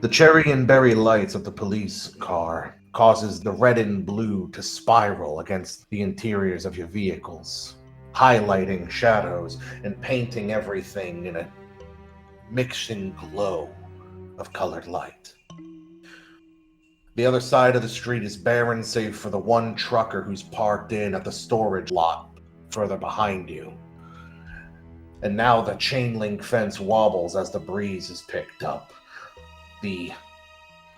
The cherry and berry lights of the police car causes the red and blue to spiral against the interiors of your vehicles, highlighting shadows and painting everything in a mixing glow of colored light. The other side of the street is barren save for the one trucker who's parked in at the storage lot further behind you. And now the chain link fence wobbles as the breeze is picked up. The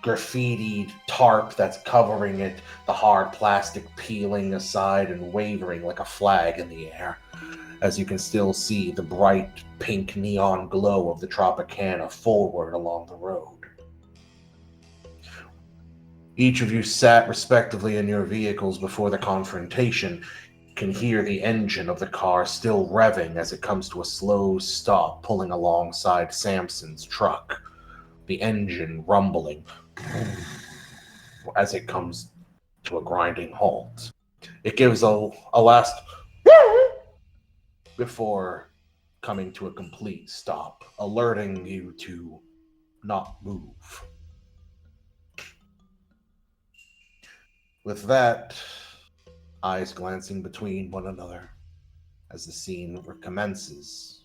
graffitied tarp that's covering it, the hard plastic peeling aside and wavering like a flag in the air, as you can still see the bright pink neon glow of the Tropicana forward along the road. Each of you sat respectively in your vehicles before the confrontation can hear the engine of the car still revving as it comes to a slow stop pulling alongside Samson's truck. The engine rumbling as it comes to a grinding halt. It gives a last before coming to a complete stop, alerting you to not move. With that, eyes glancing between one another as the scene recommences,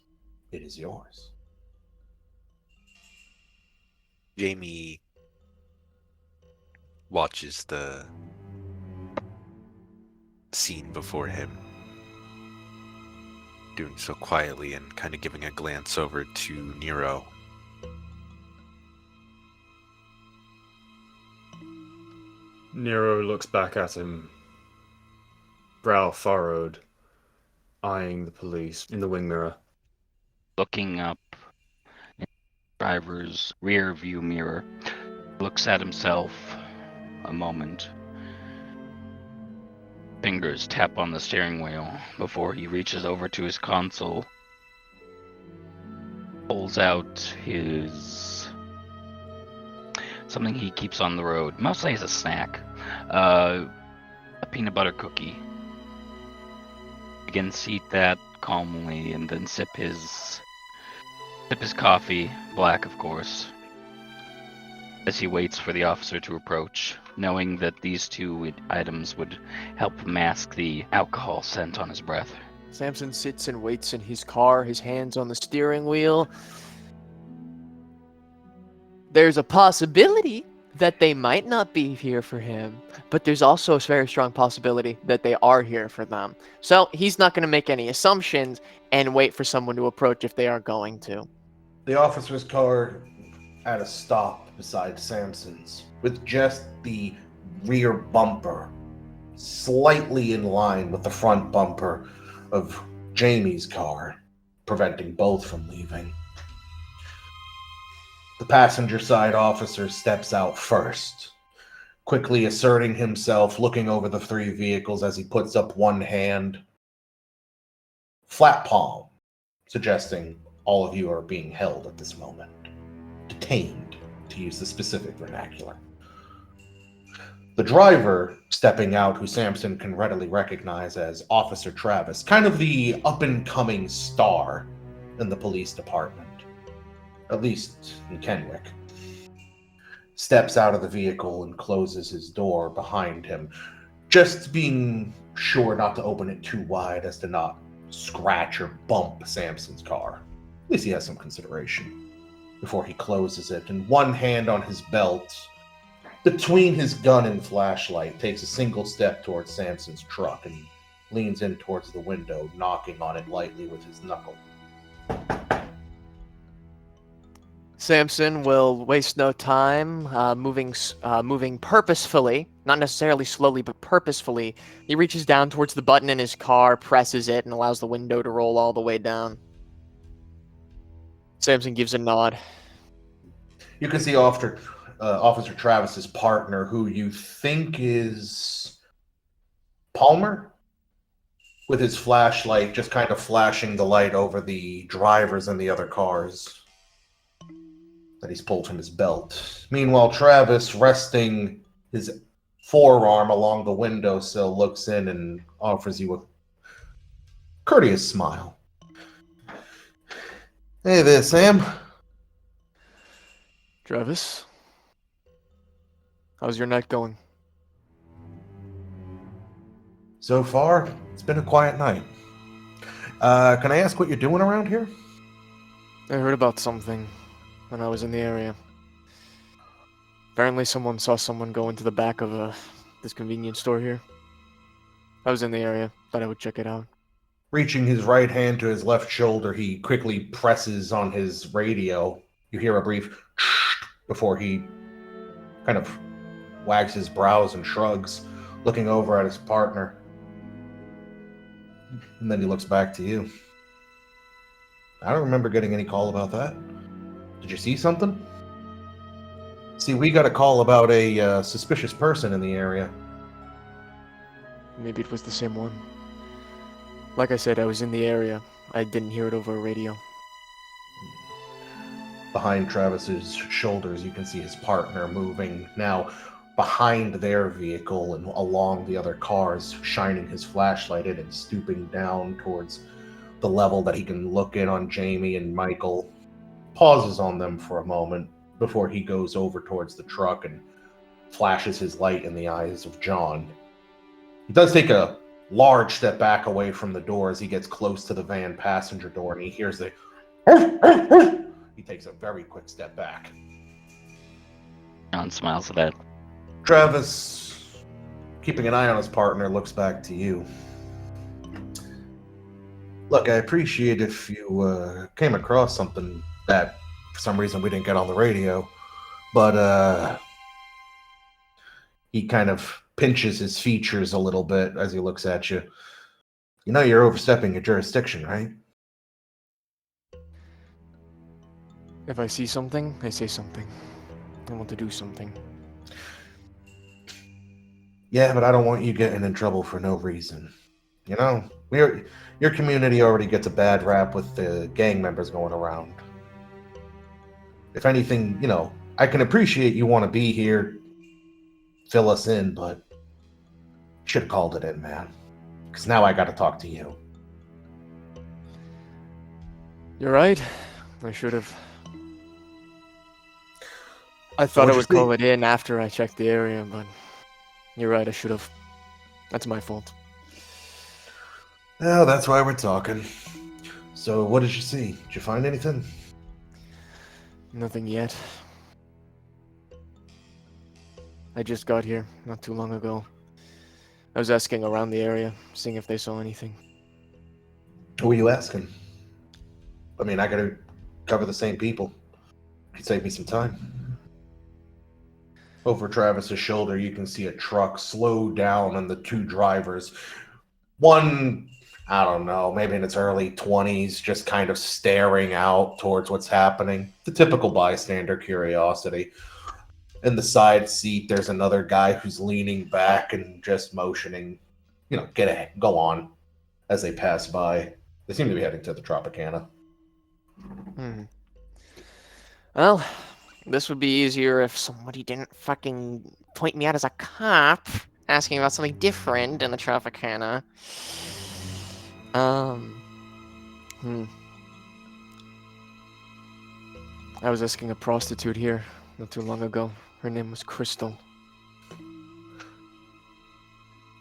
it is yours. Jamie watches the scene before him, doing so quietly and kind of giving a glance over to Nero. Nero looks back at him, brow furrowed, eyeing the police in the wing mirror. Looking up in the driver's rear view mirror, looks at himself a moment. Fingers tap on the steering wheel before he reaches over to his console, pulls out his something he keeps on the road, mostly as a snack, a peanut butter cookie. Begins to eat that calmly and then sip his coffee, black of course, as he waits for the officer to approach, knowing that these two items would help mask the alcohol scent on his breath. Samson sits and waits in his car, his hands on the steering wheel. There's a possibility that they might not be here for him, but there's also a very strong possibility that they are here for them. So he's not going to make any assumptions and wait for someone to approach if they are going to. The officer's car at a stop beside Samson's, with just the rear bumper slightly in line with the front bumper of Jamie's car, preventing both from leaving. The passenger side officer steps out first, quickly asserting himself, looking over the three vehicles as he puts up one hand, flat palm, suggesting all of you are being held at this moment. Detained, to use the specific vernacular. The driver stepping out, who Samson can readily recognize as Officer Travis, kind of the up-and-coming star in the police department, at least in Kenwick, steps out of the vehicle and closes his door behind him, just being sure not to open it too wide as to not scratch or bump Samson's car. At least he has some consideration before he closes it, and one hand on his belt, between his gun and flashlight, takes a single step towards Samson's truck and leans in towards the window, knocking on it lightly with his knuckle. Samson will waste no time, moving purposefully, not necessarily slowly, but purposefully. He reaches down towards the button in his car, presses it, and allows the window to roll all the way down. Samson gives a nod. You can see Officer Travis's partner, who you think is Palmer, with his flashlight just kind of flashing the light over the drivers and the other cars that he's pulled from his belt. Meanwhile, Travis, resting his forearm along the windowsill, looks in and offers you a courteous smile. Hey there, Sam. Travis, How's your night going? So far, it's been a quiet night. Can I ask what you're doing around here? I heard about something when I was in the area. Apparently someone saw someone go into the back of this convenience store here. I was in the area. Thought I would check it out. Reaching his right hand to his left shoulder, he quickly presses on his radio. You hear a brief before he kind of wags his brows and shrugs, looking over at his partner. And then he looks back to you. I don't remember getting any call about that. Did you see something? See, we got a call about a suspicious person in the area. Maybe it was the same one. Like I said, I was in the area. I didn't hear it over a radio. Behind Travis's shoulders, you can see his partner moving now behind their vehicle and along the other cars, shining his flashlight in and stooping down towards the level that he can look in on Jamie and Michael. Pauses on them for a moment before he goes over towards the truck and flashes his light in the eyes of John. He does take a large step back away from the door as he gets close to the van passenger door, and he hears the he takes a very quick step back. John smiles at that. Travis, keeping an eye on his partner, looks back to you. Look, I appreciate if you came across something that for some reason we didn't get on the radio, but he kind of pinches his features a little bit as he looks at you. You know you're overstepping your jurisdiction, right? If I see something, I say something. I want to do something. Yeah, but I don't want you getting in trouble for no reason. You know, your community already gets a bad rap with the gang members going around. If anything, you know, I can appreciate you want to be here, fill us in, but should have called it in, man. Because now I got to talk to you. You're right. I should have. I thought I what'd you would call it in after I checked the area, but you're right, I should have. That's my fault. Well, that's why we're talking. So, what did you see? Did you find anything? Nothing yet. I just got here not too long ago. I was asking around the area, seeing if they saw anything. Who were you asking? I mean, I got to cover the same people. Could save me some time. Over Travis's shoulder, you can see a truck slow down and the two drivers. One, I don't know, maybe in its early 20s, just kind of staring out towards what's happening. The typical bystander curiosity. In the side seat, there's another guy who's leaning back and just motioning, you know, get ahead, go on, as they pass by. They seem to be heading to the Tropicana. Well, this would be easier if somebody didn't fucking point me out as a cop, asking about something different in the Tropicana. I was asking a prostitute here not too long ago. Her name was Crystal.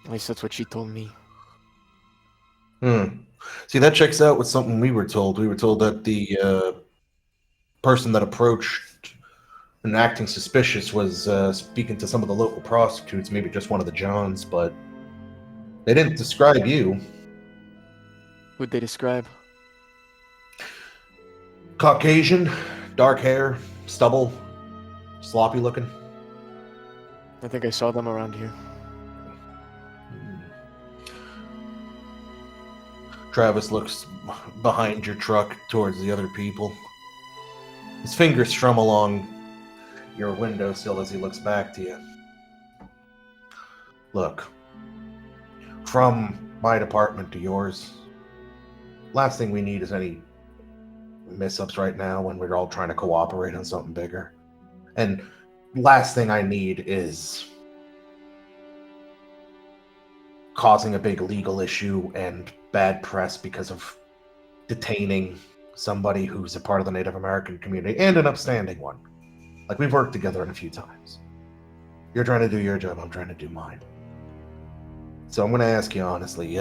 At least that's what she told me. See, that checks out with something we were told. We were told that the person that approached and acting suspicious was speaking to some of the local prostitutes, maybe just one of the Johns, but they didn't describe you. Who'd they describe? Caucasian, dark hair, stubble, sloppy looking. I think I saw them around here. Travis looks behind your truck towards the other people. His fingers strum along your windowsill as he looks back to you. Look, from my department to yours, last thing we need is any mess-ups right now when we're all trying to cooperate on something bigger. And last thing I need is causing a big legal issue and bad press because of detaining somebody who's a part of the Native American community and an upstanding one. Like, we've worked together a few times. You're trying to do your job, I'm trying to do mine. So I'm going to ask you honestly,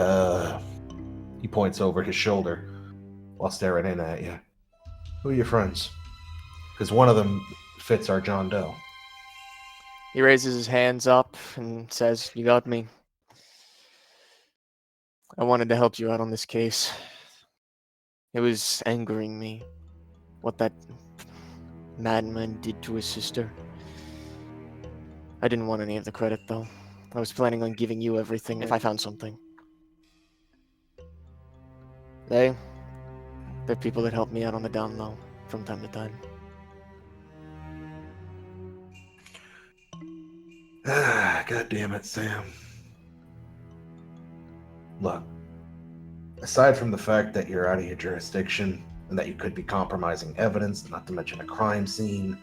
he points over his shoulder while staring in at you. Who are your friends? Because one of them fits our John Doe. He raises his hands up and says, "You got me. I wanted to help you out on this case. It was angering me what that madman did to his sister. I didn't want any of the credit, though. I was planning on giving you everything if I found something. They're people that help me out on the down low from time to time." God damn it, Sam. Look, aside from the fact that you're out of your jurisdiction and that you could be compromising evidence, not to mention a crime scene,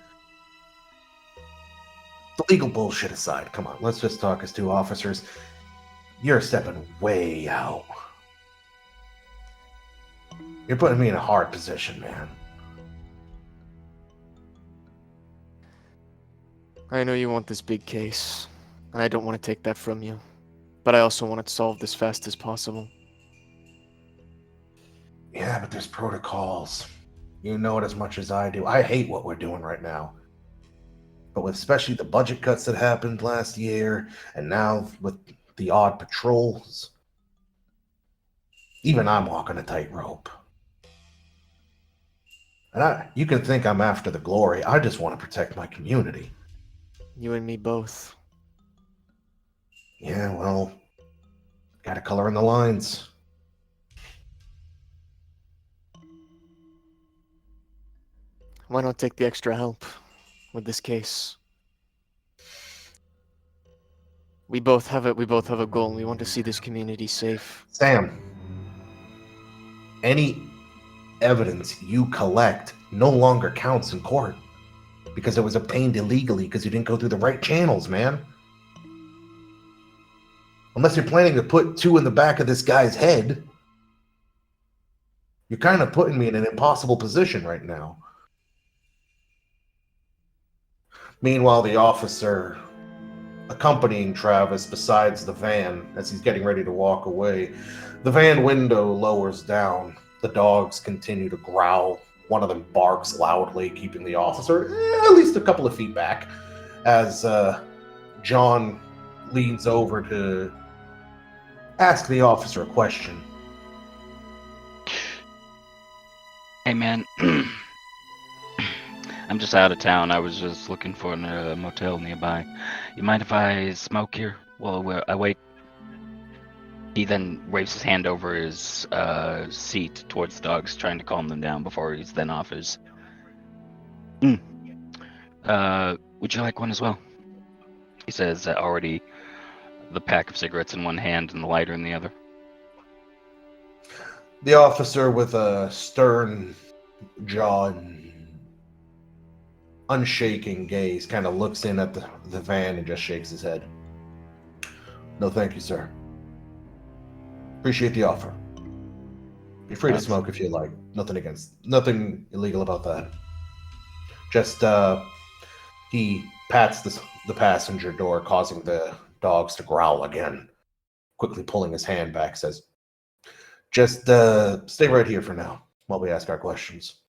the legal bullshit aside, come on, let's just talk as two officers. You're stepping way out. You're putting me in a hard position, man. I know you want this big case, and I don't want to take that from you. But I also want it solved as fast as possible. Yeah, but there's protocols. You know it as much as I do. I hate what we're doing right now. But with especially the budget cuts that happened last year, and now with the odd patrols, even I'm walking a tightrope. And you can think I'm after the glory. I just want to protect my community. You and me both. Yeah, well, gotta color in the lines. Why not take the extra help with this case? We both have a goal. We want to see this community safe. Sam, any evidence you collect no longer counts in court because it was obtained illegally because you didn't go through the right channels, man. Unless you're planning to put two in the back of this guy's head, you're kind of putting me in an impossible position right now. Meanwhile, the officer accompanying Travis besides the van as he's getting ready to walk away, the van window lowers down. The dogs continue to growl. One of them barks loudly, keeping the officer at least a couple of feet back as John leans over to ask the officer a question. Hey, man. I'm just out of town. I was just looking for a motel nearby. You mind if I smoke here while I wait? He then waves his hand over his seat towards the dogs, trying to calm them down before he's then offers. Would you like one as well? He says, already the pack of cigarettes in one hand and the lighter in the other. The officer, with a stern jaw and unshaking gaze, kind of looks in at the van and just shakes his head. No, thank you, sir. Appreciate the offer. Be free to smoke if you like. Nothing illegal about that. Just, he pats the passenger door, causing the dogs to growl again. Quickly pulling his hand back, says, just stay right here for now while we ask our questions.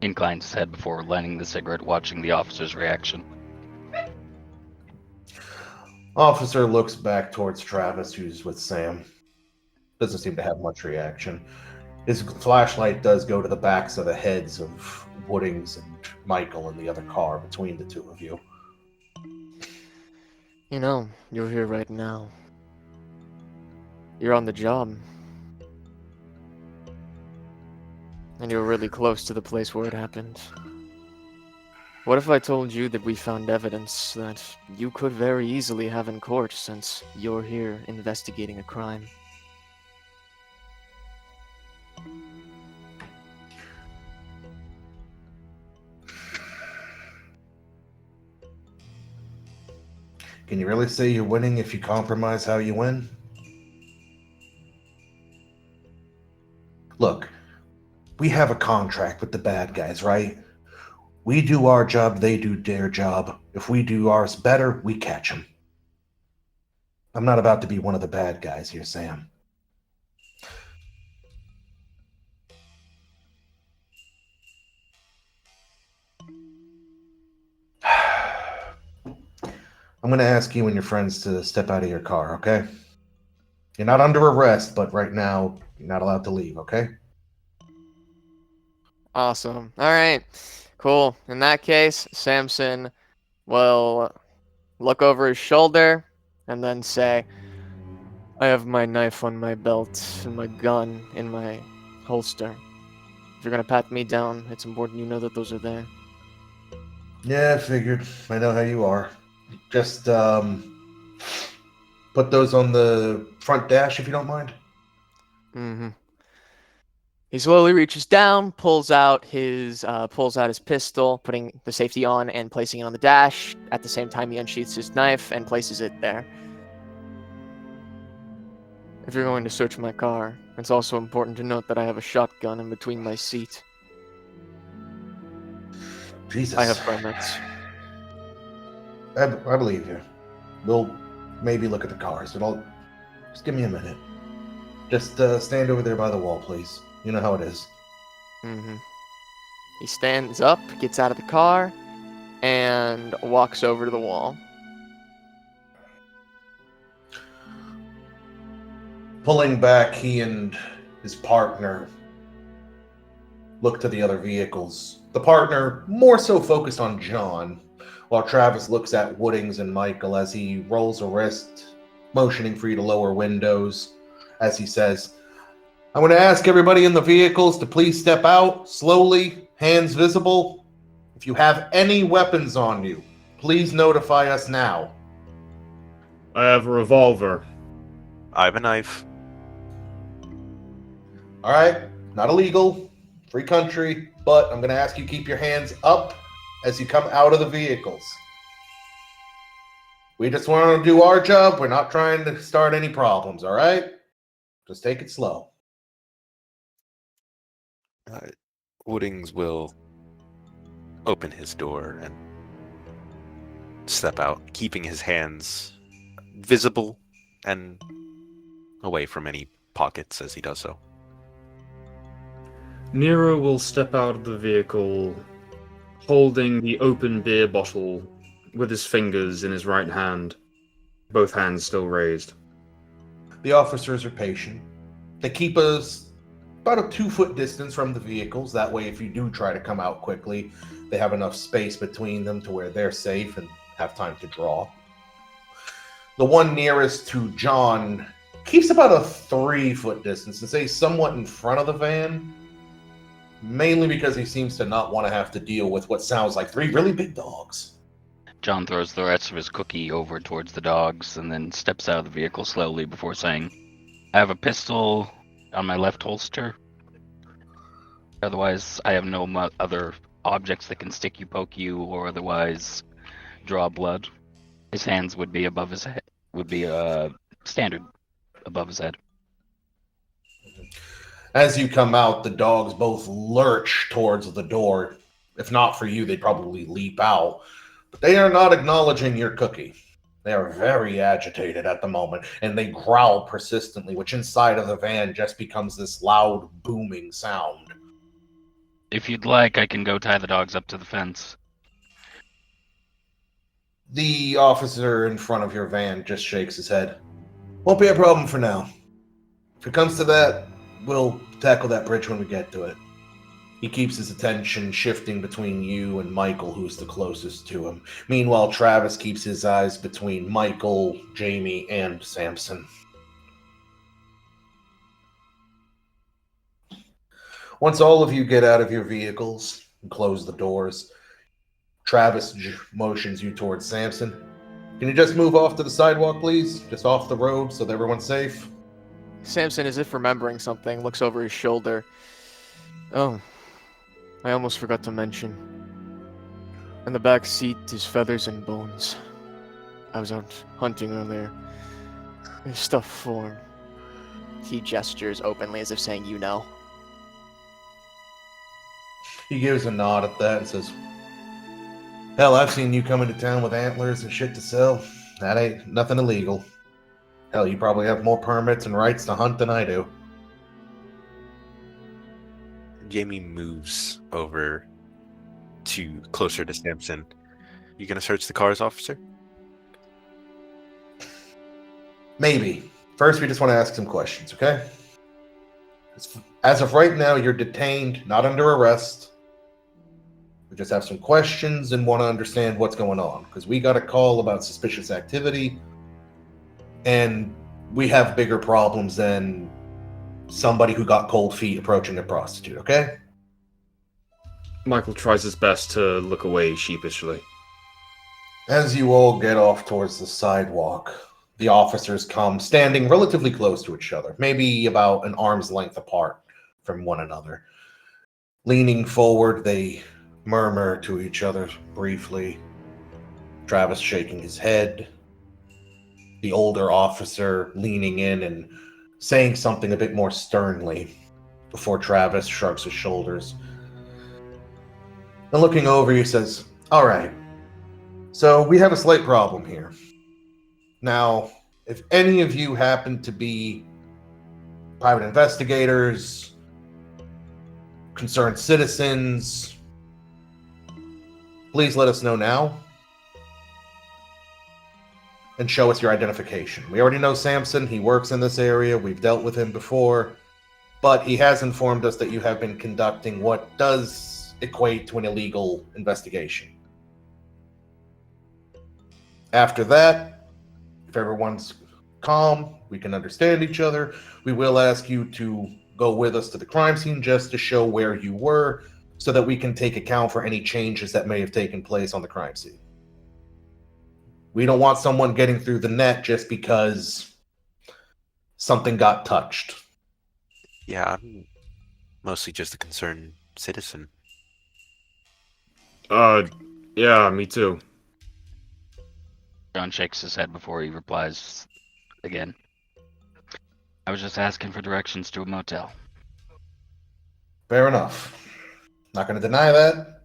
Inclines his head before lighting the cigarette, watching the officer's reaction. Officer looks back towards Travis, who's with Sam. Doesn't seem to have much reaction. His flashlight does go to the backs of the heads of Woodings and Michael in the other car between the two of you. You know, you're here right now. You're on the job. And you're really close to the place where it happened. What if I told you that we found evidence that you could very easily have in court since you're here investigating a crime? Can you really say you're winning if you compromise how you win? Look, we have a contract with the bad guys, right? We do our job, they do their job. If we do ours better, we catch them. I'm not about to be one of the bad guys here, Sam. I'm going to ask you and your friends to step out of your car, okay? You're not under arrest, but right now, you're not allowed to leave, okay? Awesome. All right. Cool. In that case, Samson will look over his shoulder and then say, I have my knife on my belt and my gun in my holster. If you're going to pat me down, it's important you know that those are there. Yeah, I figured. I know how you are. Just, put those on the front dash if you don't mind. Mm-hmm. He slowly reaches down, pulls out his pistol, putting the safety on and placing it on the dash. At the same time, he unsheaths his knife and places it there. If you're going to search my car, it's also important to note that I have a shotgun in between my seat. Jesus. I have permits. I believe you. We'll maybe look at the cars, but just give me a minute. Just stand over there by the wall, please. You know how it is. Mm-hmm. He stands up, gets out of the car, and walks over to the wall. Pulling back, he and his partner look to the other vehicles. The partner more so focused on John, while Travis looks at Woodings and Michael as he rolls a wrist, motioning for you to lower windows, as he says, I want to ask everybody in the vehicles to please step out, slowly, hands visible. If you have any weapons on you, please notify us now. I have a revolver. I have a knife. All right, not illegal, free country, but I'm going to ask you keep your hands up as you come out of the vehicles. We just want to do our job. We're not trying to start any problems, all right? Just take it slow. Woodings will open his door and step out, keeping his hands visible and away from any pockets as he does so. Nero will step out of the vehicle, holding the open beer bottle with his fingers in his right hand, both hands still raised. The officers are patient. They keep us about a 2-foot distance from the vehicles. That way, if you do try to come out quickly, they have enough space between them to where they're safe and have time to draw. The one nearest to John keeps about a 3-foot distance and stays somewhat in front of the van, mainly because he seems to not want to have to deal with what sounds like 3 really big dogs. John throws the rest of his cookie over towards the dogs and then steps out of the vehicle slowly before saying, I have a pistol on my left holster. Otherwise, I have no other objects that can stick you, poke you, or otherwise draw blood. His hands would be above his head, would be standard above his head. As you come out, the dogs both lurch towards the door. If not for you, they'd probably leap out. But they are not acknowledging your cookie. They are very agitated at the moment, and they growl persistently, which inside of the van just becomes this loud, booming sound. If you'd like, I can go tie the dogs up to the fence. The officer in front of your van just shakes his head. Won't be a problem for now. If it comes to that, we'll tackle that bridge when we get to it. He keeps his attention shifting between you and Michael, who's the closest to him. Meanwhile, Travis keeps his eyes between Michael, Jamie, and Samson. Once all of you get out of your vehicles and close the doors, Travis motions you towards Samson. Can you just move off to the sidewalk, please? Just off the road so that everyone's safe? Samson, as if remembering something, looks over his shoulder. Oh, I almost forgot to mention. In the back seat is feathers and bones. I was out hunting earlier. There's stuff for... He gestures openly as if saying, you know. He gives a nod at that and says, Hell, I've seen you come into town with antlers and shit to sell. That ain't nothing illegal. Hell, you probably have more permits and rights to hunt than I do. Jamie moves over to closer to Samson. You gonna search the cars, officer? Maybe. First, we just want to ask some questions, okay? As of right now, you're detained, not under arrest. We just have some questions and want to understand what's going on. Because we got a call about suspicious activity, and we have bigger problems than somebody who got cold feet approaching a prostitute, okay? Michael tries his best to look away sheepishly. As you all get off towards the sidewalk, the officers come standing relatively close to each other, maybe about an arm's length apart from one another. Leaning forward, they murmur to each other briefly. Travis shaking his head. The older officer leaning in and saying something a bit more sternly before Travis shrugs his shoulders. And looking over, he says, "All right, so we have a slight problem here. Now, if any of you happen to be private investigators, concerned citizens, please let us know now and show us your identification. We already know Samson. He works in this area. We've dealt with him before. But he has informed us that you have been conducting what does equate to an illegal investigation. After that, if everyone's calm, we can understand each other, we will ask you to go with us to the crime scene just to show where you were so that we can take account for any changes that may have taken place on the crime scene. We don't want someone getting through the net just because something got touched." Yeah, I'm mostly just a concerned citizen. Yeah, me too. John shakes his head before he replies again. I was just asking for directions to a motel. Fair enough. Not going to deny that.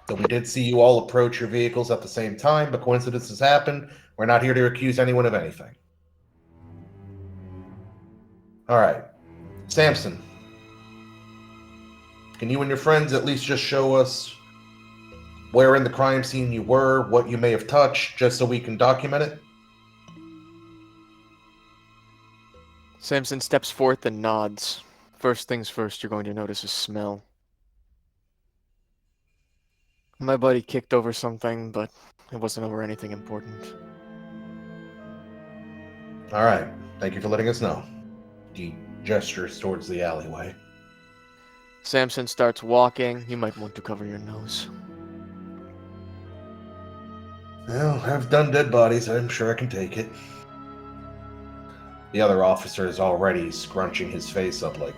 Though we did see you all approach your vehicles at the same time, but coincidences happen. We're not here to accuse anyone of anything. All right. Samson, can you and your friends at least just show us where in the crime scene you were, what you may have touched, just so we can document it? Samson steps forth and nods. First things first, you're going to notice a smell. My buddy kicked over something, but it wasn't over anything important. All right. Thank you for letting us know. He gestures towards the alleyway. Samson starts walking. You might want to cover your nose. Well, I've done dead bodies. I'm sure I can take it. The other officer is already scrunching his face up like,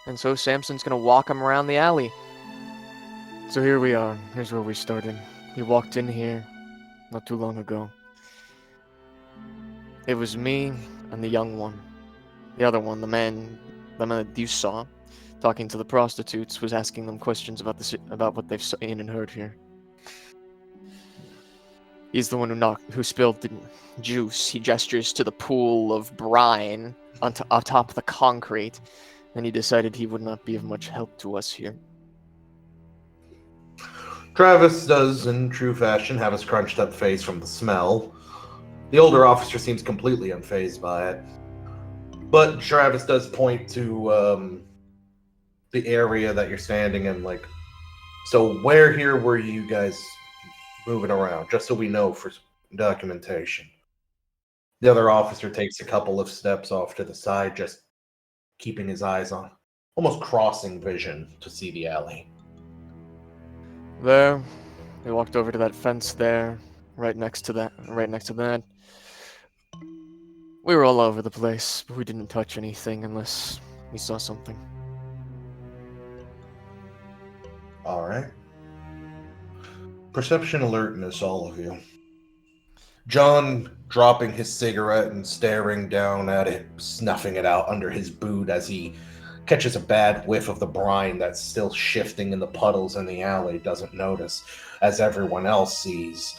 And so Samson's gonna walk him around the alley. So here we are. Here's where we started. He walked in here not too long ago. It was me and the young one. The other one, the man that you saw, talking to the prostitutes, was asking them questions about what they've seen and heard here. He's the one who spilled the juice. He gestures to the pool of brine on top of the concrete, and he decided he would not be of much help to us here. Travis does, in true fashion, have a scrunched up face from the smell. The older officer seems completely unfazed by it. But Travis does point to the area that you're standing in, like, so where here were you guys moving around, just so we know for documentation. The other officer takes a couple of steps off to the side, just keeping his eyes on, almost crossing vision to see the alley. There, we walked over to that fence there, right next to that. We were all over the place, but we didn't touch anything unless we saw something. All right. Perception alertness, all of you. John dropping his cigarette and staring down at it, snuffing it out under his boot as he catches a bad whiff of the brine that's still shifting in the puddles in the alley, doesn't notice, as everyone else sees.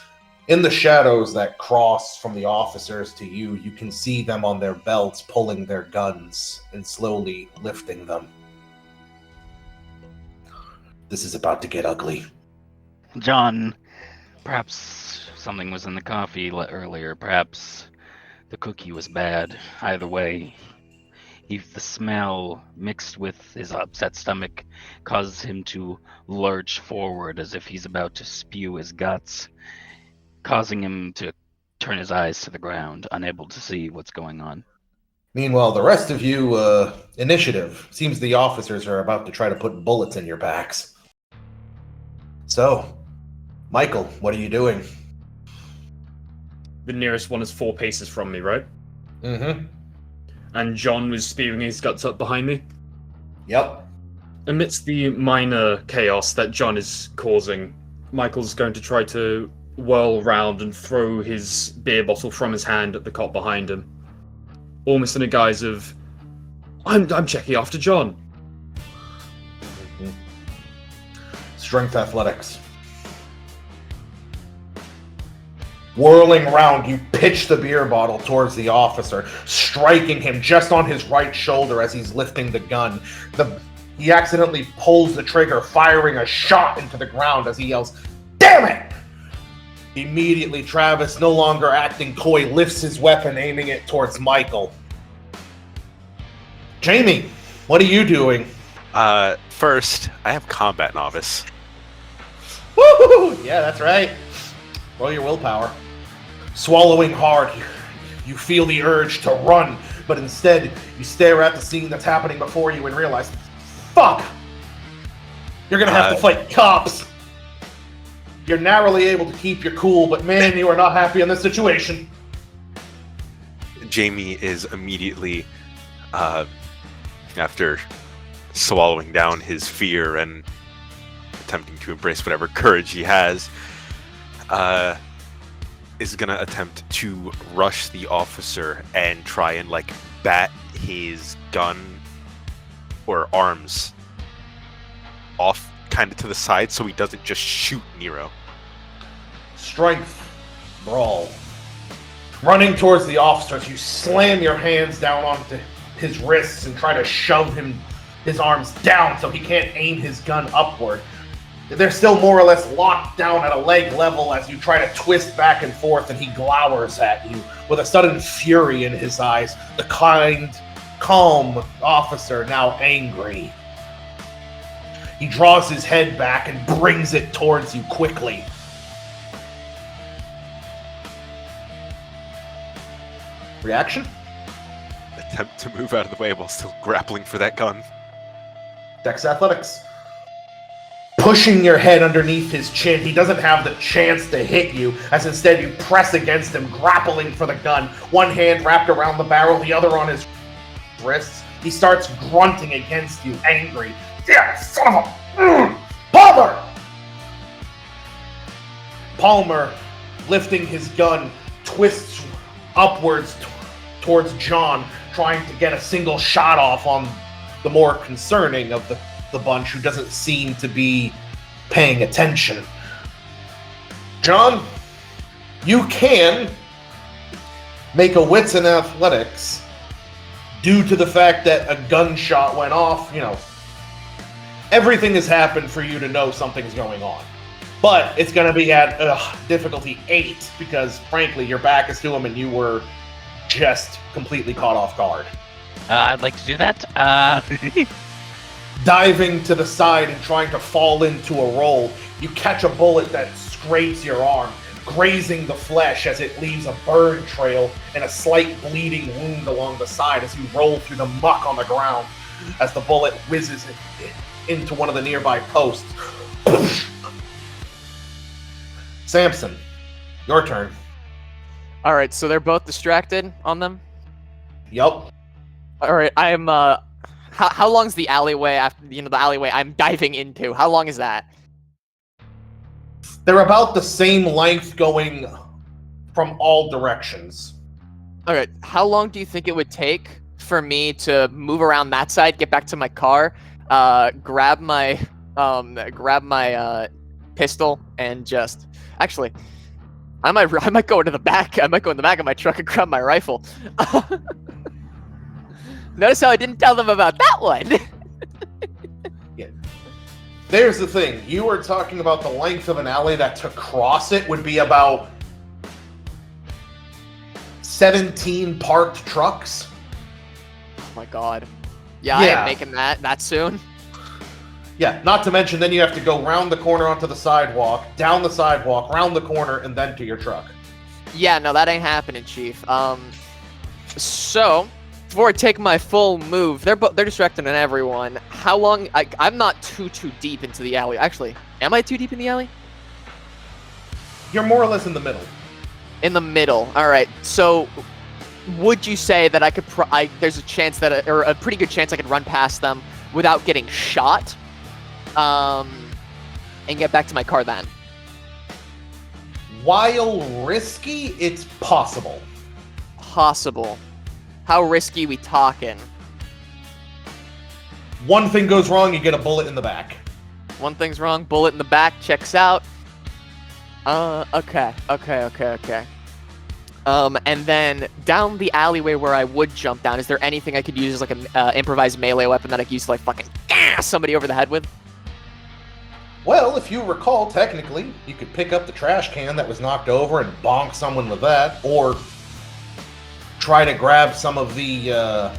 In the shadows that cross from the officers to you, you can see them on their belts pulling their guns and slowly lifting them. This is about to get ugly. John, perhaps something was in the coffee earlier. Perhaps the cookie was bad. Either way, the smell mixed with his upset stomach causes him to lurch forward as if he's about to spew his guts, causing him to turn his eyes to the ground, unable to see what's going on. Meanwhile, the rest of you, initiative. Seems the officers are about to try to put bullets in your backs. So, Michael, what are you doing? The nearest one is 4 paces from me, right? Mm-hmm. And John was spewing his guts up behind me. Yep. Amidst the minor chaos that John is causing, Michael's going to try to whirl round and throw his beer bottle from his hand at the cop behind him. Almost in a guise of, I'm checking after John. Mm-hmm. Strength athletics. Whirling around, you pitch the beer bottle towards the officer, striking him just on his right shoulder as he's lifting the gun. He accidentally pulls the trigger, firing a shot into the ground as he yells, "Damn it!" Immediately, Travis, no longer acting coy, lifts his weapon, aiming it towards Michael. Jamie, what are you doing? First, I am combat novice. Woo! Yeah, that's right. Roll your willpower. Swallowing hard, you feel the urge to run, but instead you stare at the scene that's happening before you and realize, fuck! You're gonna have to fight cops! You're narrowly able to keep your cool, but man, you are not happy in this situation. Jamie is immediately, after swallowing down his fear and attempting to embrace whatever courage he has, is gonna attempt to rush the officer and try and bat his gun or arms off kind of to the side so he doesn't just shoot Nero. Strength. Brawl. Running towards the officers, you slam your hands down onto his wrists and try to shove his arms down so he can't aim his gun upward. They're still more or less locked down at a leg level as you try to twist back and forth, and he glowers at you with a sudden fury in his eyes. The kind, calm officer now angry. He draws his head back and brings it towards you quickly. Reaction? Attempt to move out of the way while still grappling for that gun. Dex athletics. Pushing your head underneath his chin, he doesn't have the chance to hit you, as instead you press against him, grappling for the gun. One hand wrapped around the barrel, the other on his wrists. He starts grunting against you, angry. Yeah, son of a... Palmer! Palmer, lifting his gun, twists upwards towards John, trying to get a single shot off on the more concerning of the bunch, who doesn't seem to be paying attention. John, you can make a wits and athletics due to the fact that a gunshot went off. Everything has happened for you to know something's going on. But it's going to be at difficulty 8 because, frankly, your back is to him and you were just completely caught off guard. I'd like to do that. Diving to the side and trying to fall into a roll, you catch a bullet that scrapes your arm, grazing the flesh as it leaves a burn trail and a slight bleeding wound along the side as you roll through the muck on the ground as the bullet whizzes into one of the nearby posts. Samson, your turn. All right, so they're both distracted on them. Yup. All right, I'm. How long's the alleyway after the alleyway I'm diving into? How long is that? They're about the same length going from all directions. All right, how long do you think it would take for me to move around that side, get back to my car, grab my pistol, and just actually, I might go into the back. I might go in the back of my truck and grab my rifle. Notice how I didn't tell them about that one. There's the thing. You were talking about the length of an alley that to cross it would be about 17 parked trucks. Oh my god. Yeah, I am making that soon. Yeah, not to mention then you have to go round the corner onto the sidewalk, down the sidewalk, round the corner, and then to your truck. Yeah, no, that ain't happening, Chief. So before I take my full move, they're distracting everyone. How long? I'm not too deep into the alley. Actually, am I too deep in the alley? You're more or less in the middle. In the middle. All right. So, would you say that I could? There's a chance that, or a pretty good chance, I could run past them without getting shot, and get back to my car then. While risky, it's possible. Possible. How risky we talking? One thing goes wrong, you get a bullet in the back. One thing's wrong, bullet in the back, checks out. Okay. And then down the alleyway where I would jump down, is there anything I could use as like an improvised melee weapon that I could use to like fucking somebody over the head with? Well, if you recall, technically, you could pick up the trash can that was knocked over and bonk someone with that, or try to grab some of the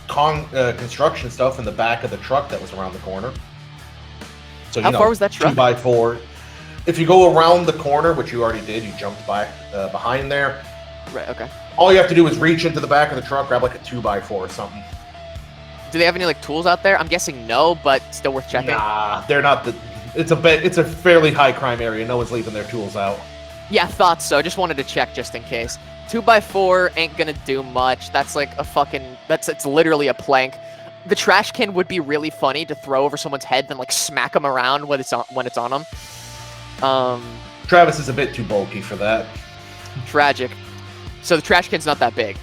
construction stuff in the back of the truck that was around the corner. So, how far was that truck? 2x4. If you go around the corner, which you already did, you jumped back behind there. Right, okay. All you have to do is reach into the back of the truck, grab like a 2x4 or something. Do they have any like tools out there? I'm guessing no, but still worth checking. Nah, they're not it's a fairly high crime area. No one's leaving their tools out. Yeah, thought so. Just wanted to check just in case. 2x4 ain't gonna do much. That's like a fucking... It's literally a plank. The trash can would be really funny to throw over someone's head, then like smack them around when it's on them. Travis is a bit too bulky for that. Tragic. So the trash can's not that big.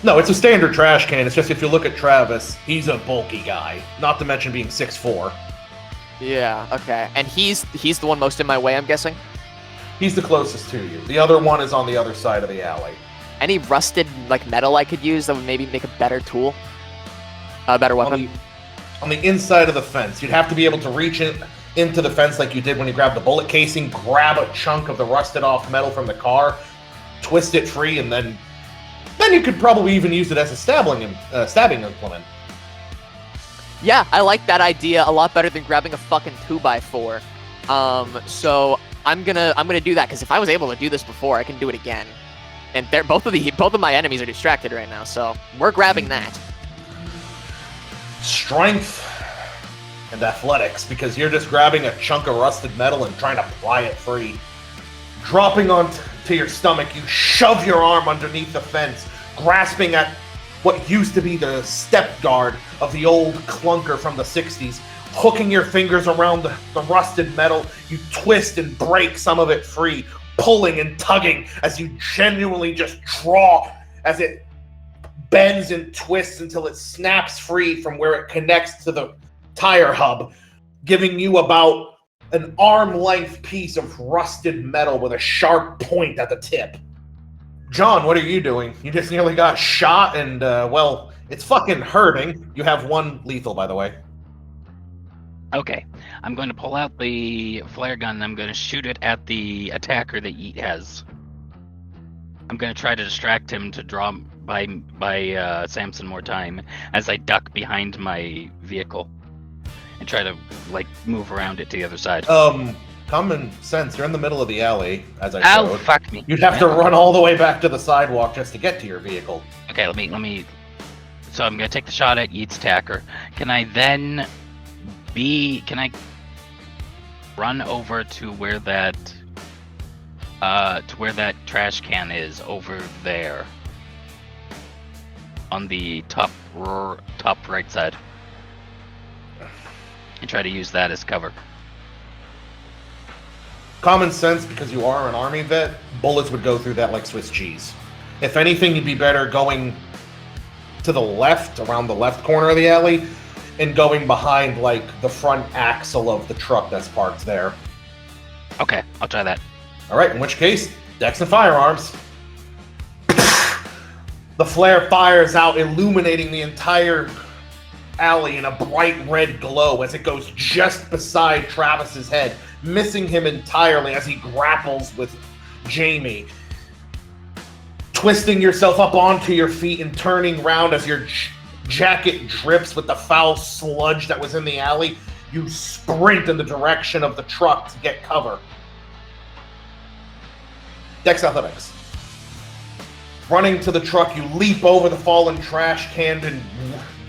No, it's a standard trash can. It's just if you look at Travis, he's a bulky guy. Not to mention being 6'4". Yeah, okay. And he's the one most in my way, I'm guessing? He's the closest to you. The other one is on the other side of the alley. Any rusted like metal I could use that would maybe make a better tool? A better weapon? On the inside of the fence. You'd have to be able to reach into the fence like you did when you grabbed the bullet casing, grab a chunk of the rusted off metal from the car, twist it free, and then you could probably even use it as a stabbing implement. Yeah, I like that idea a lot better than grabbing a fucking 2x4. So I'm gonna do that, because if I was able to do this before, I can do it again. And both of my enemies are distracted right now, so we're grabbing that. Strength and athletics, because you're just grabbing a chunk of rusted metal and trying to pry it free. Dropping onto your stomach, you shove your arm underneath the fence, grasping at what used to be the step guard of the old clunker from the 60s, hooking your fingers around the rusted metal. You twist and break some of it free, pulling and tugging as you genuinely just draw as it bends and twists until it snaps free from where it connects to the tire hub, giving you about an arm-length piece of rusted metal with a sharp point at the tip. John, what are you doing? You just nearly got shot and, well, it's fucking hurting. You have one lethal, by the way. Okay, I'm going to pull out the flare gun and I'm going to shoot it at the attacker that Yeet has. I'm going to try to distract him to draw by Samson more time as I duck behind my vehicle and try to, like, move around it to the other side. Common sense. You're in the middle of the alley, as I showed. showed. Fuck me. You'd have to run all the way back to the sidewalk just to get to your vehicle. Okay, let me. So I'm gonna take the shot at Yeet's attacker. Can I then run over to where that trash can is over there on the top right side, and try to use that as cover? Common sense, because you are an army vet, bullets would go through that like Swiss cheese. If anything, you'd be better going to the left, around the left corner of the alley, and going behind, like, the front axle of the truck that's parked there. Okay, I'll try that. All right, in which case, dex and firearms. The flare fires out, illuminating the entire alley in a bright red glow as it goes just beside Travis's head, missing him entirely as he grapples with Jamie. Twisting yourself up onto your feet and turning round as your jacket drips with the foul sludge that was in the alley, you sprint in the direction of the truck to get cover. Dex Athletics. Running to the truck, you leap over the fallen trash can and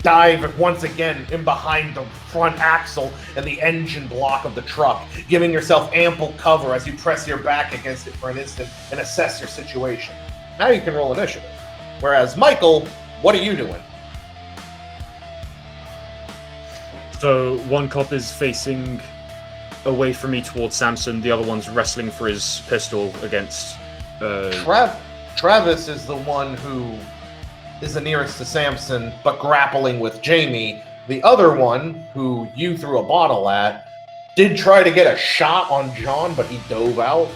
dive once again in behind the front axle and the engine block of the truck, giving yourself ample cover as you press your back against it for an instant and assess your situation. Now you can roll initiative. Whereas, Michael, what are you doing? So one cop is facing away from me towards Samson. The other one's wrestling for his pistol against... Travis is the one who is the nearest to Samson, but grappling with Jamie. The other one, who you threw a bottle at, did try to get a shot on John, but he dove out.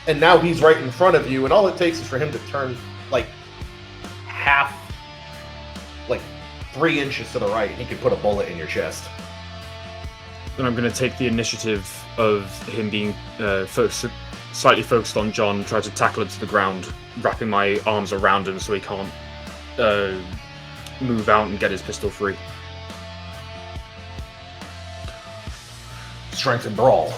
And now he's right in front of you, and all it takes is for him to turn, like, 3 inches to the right, and he could put a bullet in your chest. Then I'm going to take the initiative of him being slightly focused on John, try to tackle him to the ground, wrapping my arms around him so he can't move out and get his pistol free. Strength and brawl.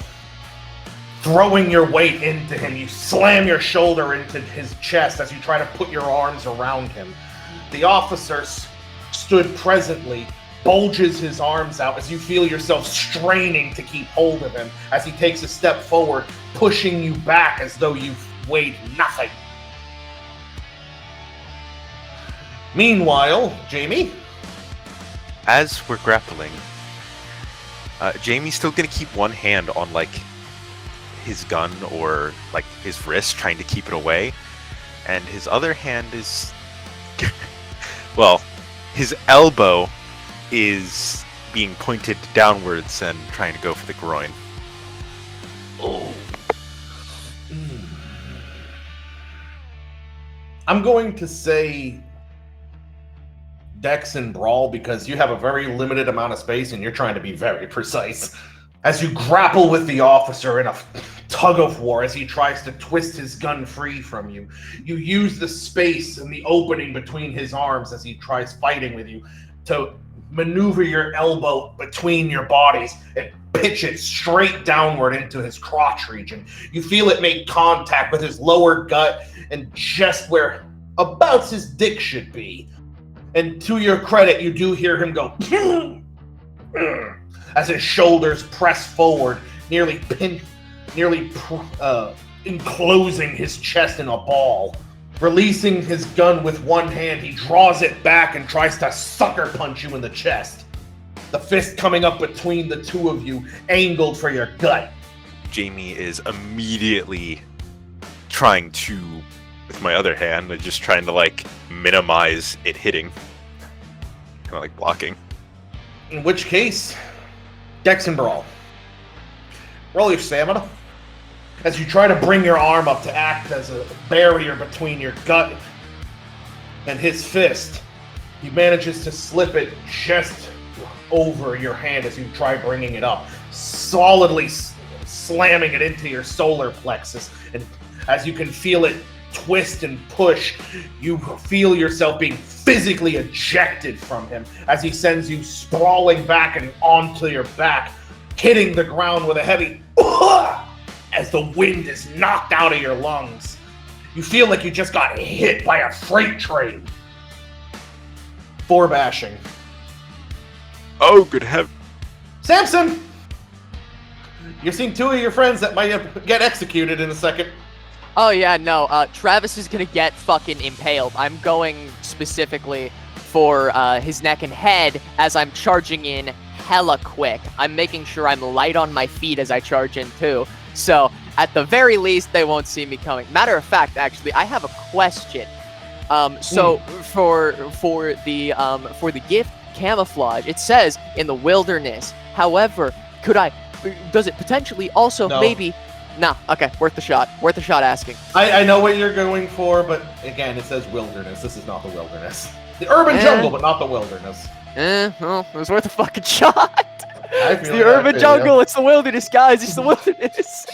Throwing your weight into him, you slam your shoulder into his chest as you try to put your arms around him. The officer stood presently, bulges his arms out as you feel yourself straining to keep hold of him as he takes a step forward, pushing you back as though you've weighed nothing. Meanwhile, Jamie? As we're grappling, Jamie's still gonna keep one hand on, like, his gun or, like, his wrist, trying to keep it away. And his other hand is... well, his elbow is being pointed downwards and trying to go for the groin. Oh. I'm going to say Dex and Brawl because you have a very limited amount of space and you're trying to be very precise. As you grapple with the officer in a tug of war as he tries to twist his gun free from you, you use the space and the opening between his arms as he tries fighting with you to maneuver your elbow between your bodies and pitch it straight downward into his crotch region. You feel it make contact with his lower gut and just where about his dick should be. And to your credit, you do hear him go as his shoulders press forward, nearly enclosing his chest in a ball. Releasing his gun with one hand, he draws it back and tries to sucker punch you in the chest. The fist coming up between the two of you, angled for your gut. Jamie is immediately trying to, with my other hand, just trying to, like, minimize it hitting. Kind of like blocking. In which case, Dex and Brawl. Roll your stamina. As you try to bring your arm up to act as a barrier between your gut and his fist, he manages to slip it just over your hand as you try bringing it up, solidly slamming it into your solar plexus. And as you can feel it twist and push, you feel yourself being physically ejected from him as he sends you sprawling back and onto your back, hitting the ground with a heavy as the wind is knocked out of your lungs. You feel like you just got hit by a freight train. 4 bashing. Oh, good heaven. Samson! You're seeing 2 of your friends that might get executed in a second. Oh yeah, no, Travis is gonna get fucking impaled. I'm going specifically for his neck and head as I'm charging in hella quick. I'm making sure I'm light on my feet as I charge in too. So, at the very least, they won't see me coming. Matter of fact, actually, I have a question. So for the gift camouflage, it says in the wilderness. However, does it potentially also No. maybe? Nah. Okay, worth the shot. Worth the shot asking. I know what you're going for, but again, it says wilderness. This is not the wilderness. The urban jungle, but not the wilderness. Well, it was worth a fucking shot. I It's feel the like urban jungle. It's the wilderness, guys. It's the wilderness.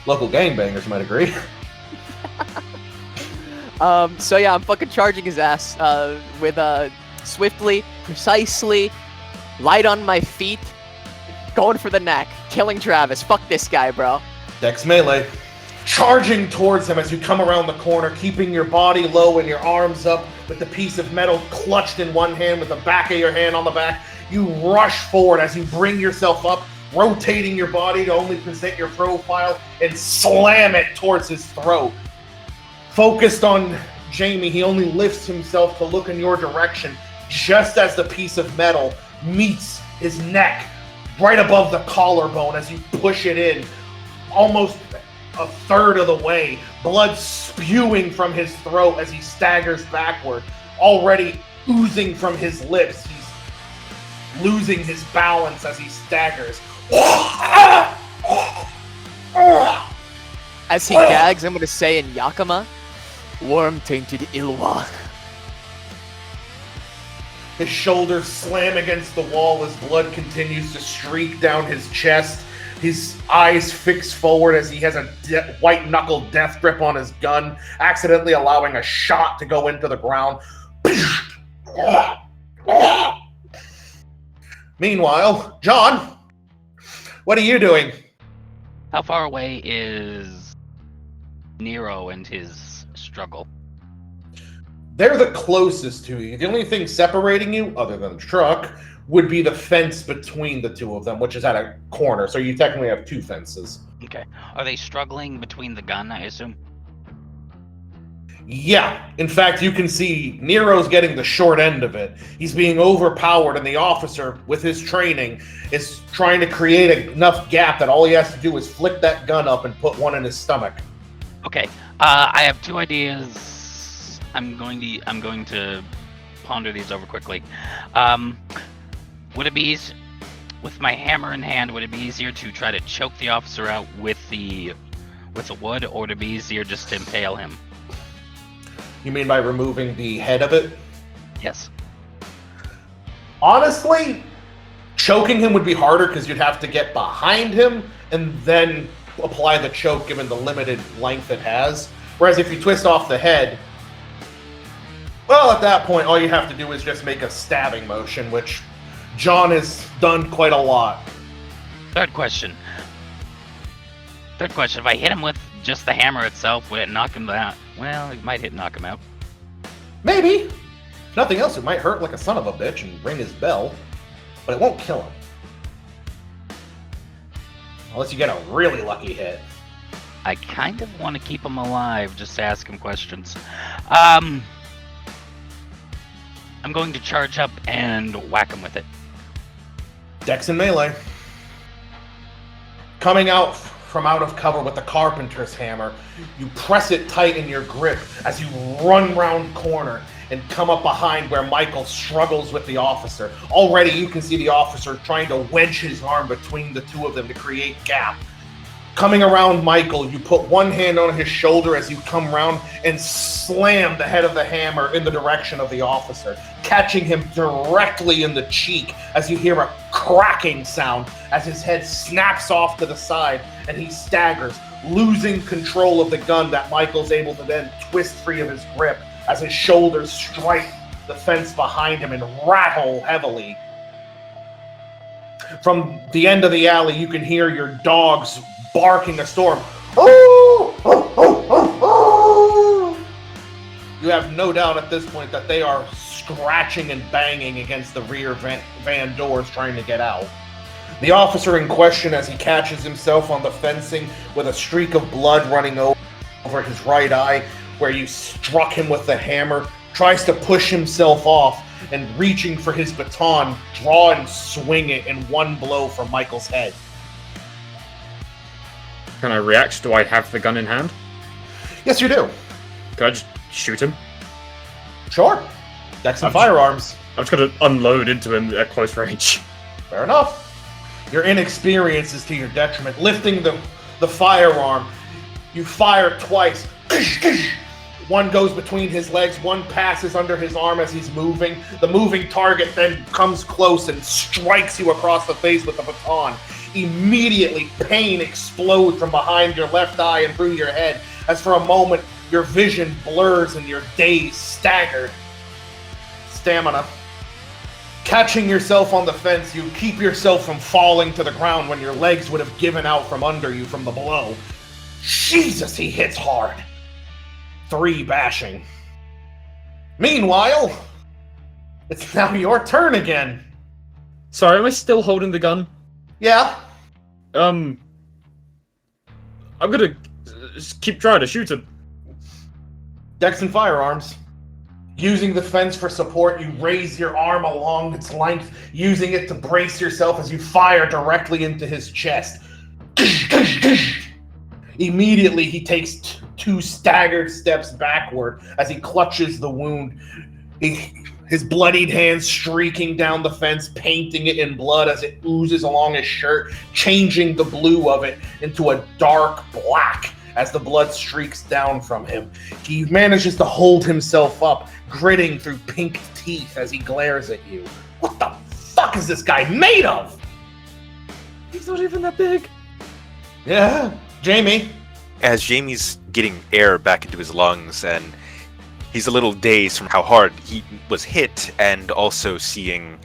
Local gangbangers might agree. So yeah, I'm fucking charging his ass with swiftly, precisely, light on my feet, going for the neck, killing Travis. Fuck this guy, bro. Dex melee. Charging towards him as you come around the corner, keeping your body low and your arms up with the piece of metal clutched in one hand with the back of your hand on the back. You rush forward as you bring yourself up, rotating your body to only present your profile and slam it towards his throat. Focused on Jamie, he only lifts himself to look in your direction just as the piece of metal meets his neck right above the collarbone as you push it in, almost a third of the way, blood spewing from his throat as he staggers backward, already oozing from his lips. He's losing his balance as he staggers. As he gags, I'm going to say in Yakima, worm-tainted Ilwa. His shoulders slam against the wall as blood continues to streak down his chest. His eyes fix forward as he has a white-knuckle death grip on his gun, accidentally allowing a shot to go into the ground. Meanwhile, John, what are you doing? How far away is Nero and his struggle? They're the closest to you. The only thing separating you, other than the truck, would be the fence between the two of them, which is at a corner. So you technically have two fences. Okay. Are they struggling between the gun, I assume? Yeah. In fact, you can see Nero's getting the short end of it. He's being overpowered, and the officer, with his training, is trying to create enough gap that all he has to do is flick that gun up and put one in his stomach. Okay. I have two ideas. I'm going to ponder these over quickly. Would it be with my hammer in hand? Would it be easier to try to choke the officer out with the wood, or would it be easier just to impale him? You mean by removing the head of it? Yes. Honestly, choking him would be harder because you'd have to get behind him and then apply the choke given the limited length it has. Whereas if you twist off the head, well, at that point, all you have to do is just make a stabbing motion, which John has done quite a lot. Third question. If I hit him with just the hammer itself, would it knock him out? Well, it might knock him out. Maybe. If nothing else, it might hurt like a son of a bitch and ring his bell, but it won't kill him. Unless you get a really lucky hit. I kind of want to keep him alive, just to ask him questions. I'm going to charge up and whack him with it. Dex and melee. Coming out from out of cover with the carpenter's hammer, you press it tight in your grip as you run round corner and come up behind where Michael struggles with the officer. Already you can see the officer trying to wedge his arm between the two of them to create gap. Coming around Michael, you put one hand on his shoulder as you come round and slam the head of the hammer in the direction of the officer, catching him directly in the cheek as you hear a cracking sound as his head snaps off to the side and he staggers, losing control of the gun that Michael's able to then twist free of his grip as his shoulders strike the fence behind him and rattle heavily. From the end of the alley, you can hear your dogs barking a storm. You have no doubt at this point that they are scratching and banging against the rear van doors trying to get out. The officer in question, as he catches himself on the fencing with a streak of blood running over his right eye where you struck him with the hammer, tries to push himself off and, reaching for his baton, draw and swing it in one blow for Michael's head. Can I react? Do I have the gun in hand? Yes, you do. Can I just shoot him? Sure. Dex and I'm firearms. I'm just gonna unload into him at close range. Fair enough. Your inexperience is to your detriment. Lifting the firearm, you fire twice. One goes between his legs, one passes under his arm as he's moving. The moving target then comes close and strikes you across the face with the baton. Immediately, pain explodes from behind your left eye and through your head, as for a moment, your vision blurs and your daze staggered. Stamina. Catching yourself on the fence, you keep yourself from falling to the ground when your legs would have given out from under you from the blow. Jesus, he hits hard. 3 bashing. Meanwhile, it's now your turn again. Sorry, am I still holding the gun? Yeah? I'm gonna keep trying to shoot him. Dex and firearms. Using the fence for support, you raise your arm along its length, using it to brace yourself as you fire directly into his chest. Immediately, he takes 2 staggered steps backward as he clutches the wound. His bloodied hands streaking down the fence, painting it in blood as it oozes along his shirt, changing the blue of it into a dark black as the blood streaks down from him. He manages to hold himself up, gritting through pink teeth as he glares at you. What the fuck is this guy made of? He's not even that big. Yeah, Jamie. As Jamie's getting air back into his lungs, and he's a little dazed from how hard he was hit, and also seeing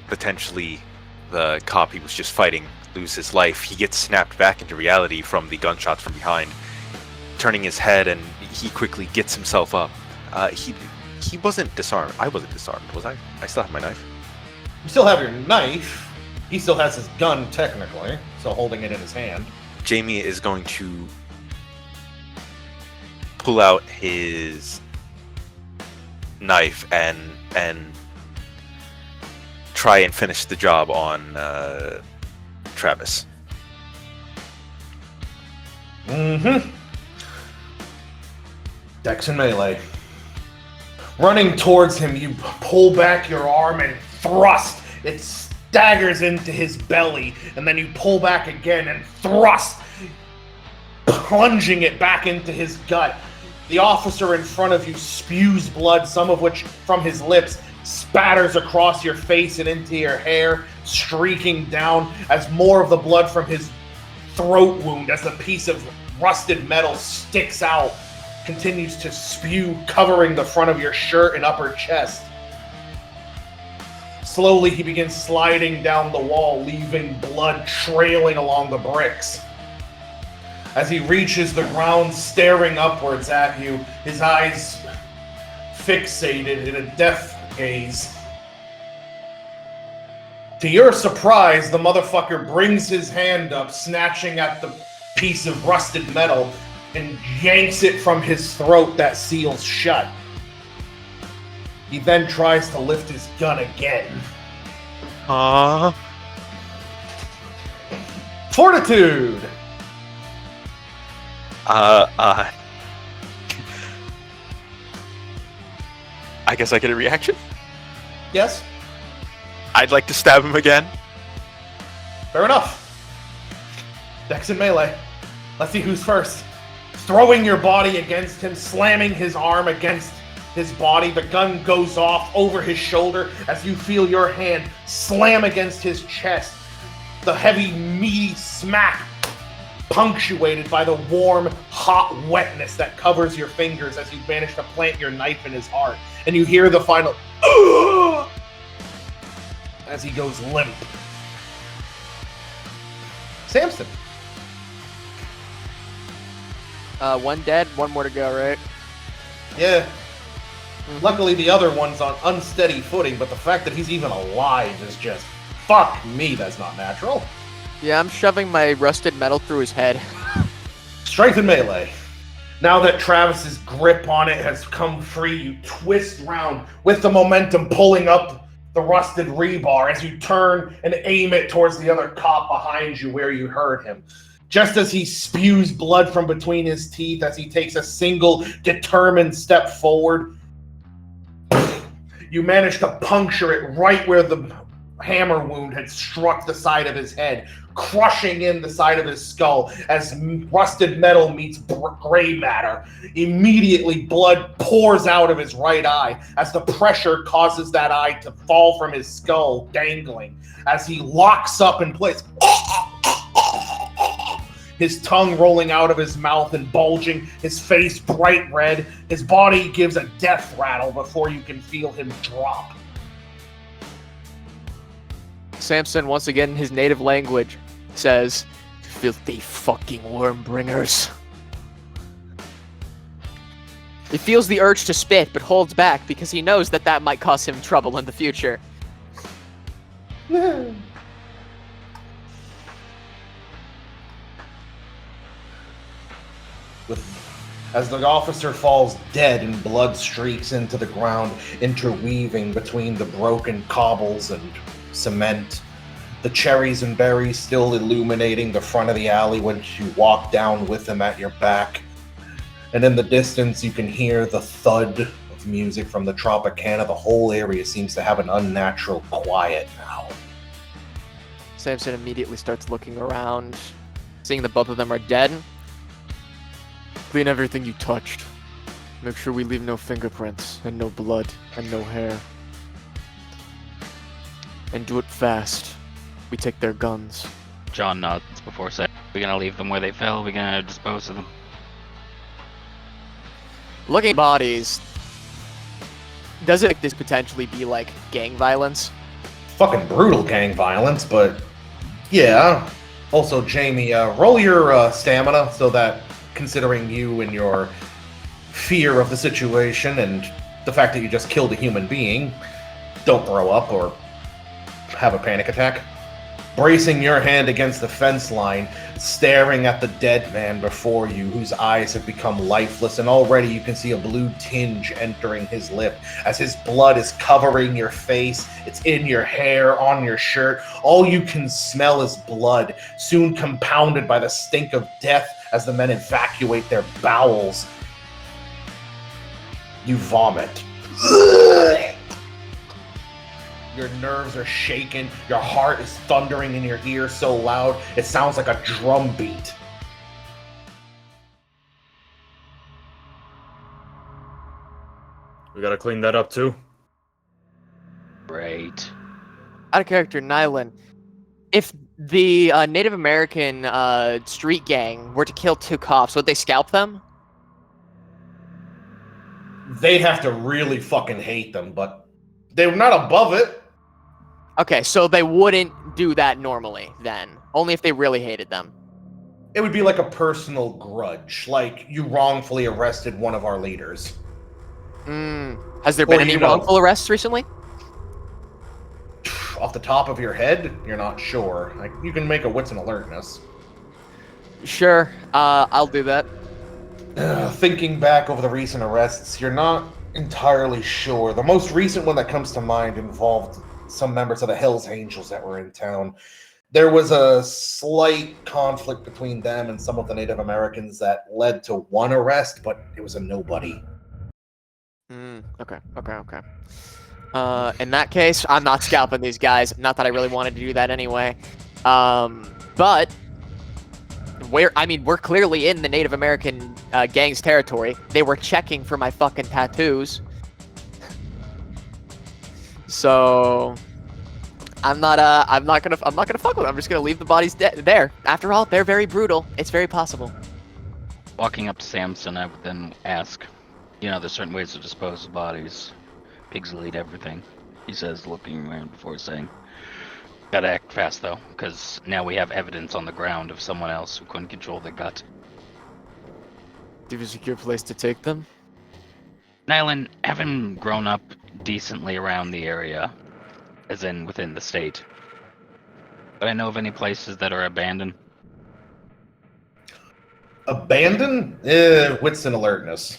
potentially the cop he was just fighting lose his life, he gets snapped back into reality from the gunshots from behind, turning his head, and he quickly gets himself up. He wasn't disarmed. I wasn't disarmed, was I? I still have my knife. You still have your knife. He still has his gun, technically, still holding it in his hand. Jamie is going to pull out his knife and try and finish the job on Travis. Mm-hmm. Dex and melee. Running towards him, you pull back your arm and thrust. It staggers into his belly, and then you pull back again and thrust, plunging it back into his gut. The officer in front of you spews blood, some of which from his lips spatters across your face and into your hair, streaking down as more of the blood from his throat wound, as a piece of rusted metal sticks out, continues to spew, covering the front of your shirt and upper chest. Slowly, he begins sliding down the wall, leaving blood trailing along the bricks. As he reaches the ground, staring upwards at you, his eyes fixated in a death gaze. To your surprise, the motherfucker brings his hand up, snatching at the piece of rusted metal, and yanks it from his throat that seals shut. He then tries to lift his gun again. Fortitude! I guess I get a reaction? Yes? I'd like to stab him again. Fair enough. Dex and melee. Let's see who's first. Throwing your body against him, slamming his arm against his body. The gun goes off over his shoulder as you feel your hand slam against his chest. The heavy, meaty smack punctuated by the warm, hot wetness that covers your fingers as you manage to plant your knife in his heart. And you hear the final "Ugh!" as he goes limp. Samson. One dead, one more to go, right? Yeah. Luckily, the other one's on unsteady footing, but the fact that he's even alive is just, fuck me, that's not natural. Yeah, I'm shoving my rusted metal through his head. Strength and melee. Now that Travis's grip on it has come free, you twist round with the momentum pulling up the rusted rebar as you turn and aim it towards the other cop behind you where you heard him. just as he spews blood from between his teeth, as he takes a single determined step forward, you manage to puncture it right where the hammer wound had struck the side of his head, crushing in the side of his skull as rusted metal meets gray matter. Immediately, blood pours out of his right eye as the pressure causes that eye to fall from his skull, dangling, as he locks up in place. His tongue rolling out of his mouth and bulging, his face bright red. His body gives a death rattle before you can feel him drop. Samson, once again in his native language, says, "Filthy fucking worm bringers." He feels the urge to spit, but holds back because he knows that that might cause him trouble in the future. As the officer falls dead and blood streaks into the ground, interweaving between the broken cobbles and cement, the cherries and berries still illuminating the front of the alley when you walk down with them at your back. And in the distance, you can hear the thud of music from the Tropicana. The whole area seems to have an unnatural quiet now. Samson immediately starts looking around, seeing that both of them are dead. Clean everything you touched. Make sure we leave no fingerprints, and no blood, and no hair. And do it fast. We take their guns. John nods before saying, "We're gonna leave them where they fell. We're gonna dispose of them." Looking at bodies, does it this potentially be like gang violence? Fucking brutal gang violence, but yeah. Also, Jamie, roll your stamina so that, considering you and your fear of the situation and the fact that you just killed a human being, don't throw up or have a panic attack. Bracing your hand against the fence line, staring at the dead man before you, whose eyes have become lifeless, and already you can see a blue tinge entering his lip as his blood is covering your face. It's in your hair, on your shirt. All you can smell is blood, soon compounded by the stink of death as the men evacuate their bowels. You vomit. Your nerves are shaken. Your heart is thundering in your ear so loud it sounds like a drum beat. We gotta clean that up too. Right. Out of character, Nylan. If the Native American street gang were to kill two cops, would they scalp them? They'd have to really fucking hate them, but they're not above it. Okay, so they wouldn't do that normally, then. Only if they really hated them. It would be like a personal grudge, like you wrongfully arrested one of our leaders. Has there been Or, any you know- wrongful arrests recently? Off the top of your head, you're not sure. Like, you can make a wits and alertness. Sure, I'll do that. Thinking back over the recent arrests, you're not entirely sure. The most recent one that comes to mind involved some members of the Hells Angels that were in town. There was a slight conflict between them and some of the Native Americans that led to one arrest, but it was a nobody. Okay. In that case, I'm not scalping these guys. Not that I really wanted to do that anyway. But we're clearly in the Native American gang's territory. They were checking for my fucking tattoos. So I'm not gonna fuck with them. I'm just gonna leave the bodies there. After all, they're very brutal. It's very possible. Walking up to Samson, I would then ask, there's certain ways to dispose of bodies. Pigs will eat everything, he says, looking around before saying, "Gotta act fast, though, because now we have evidence on the ground of someone else who couldn't control the gut." Do you have a secure place to take them? Nylan, having grown up decently around the area, as in within the state, but I know of any places that are abandoned. Abandon? Wits and alertness.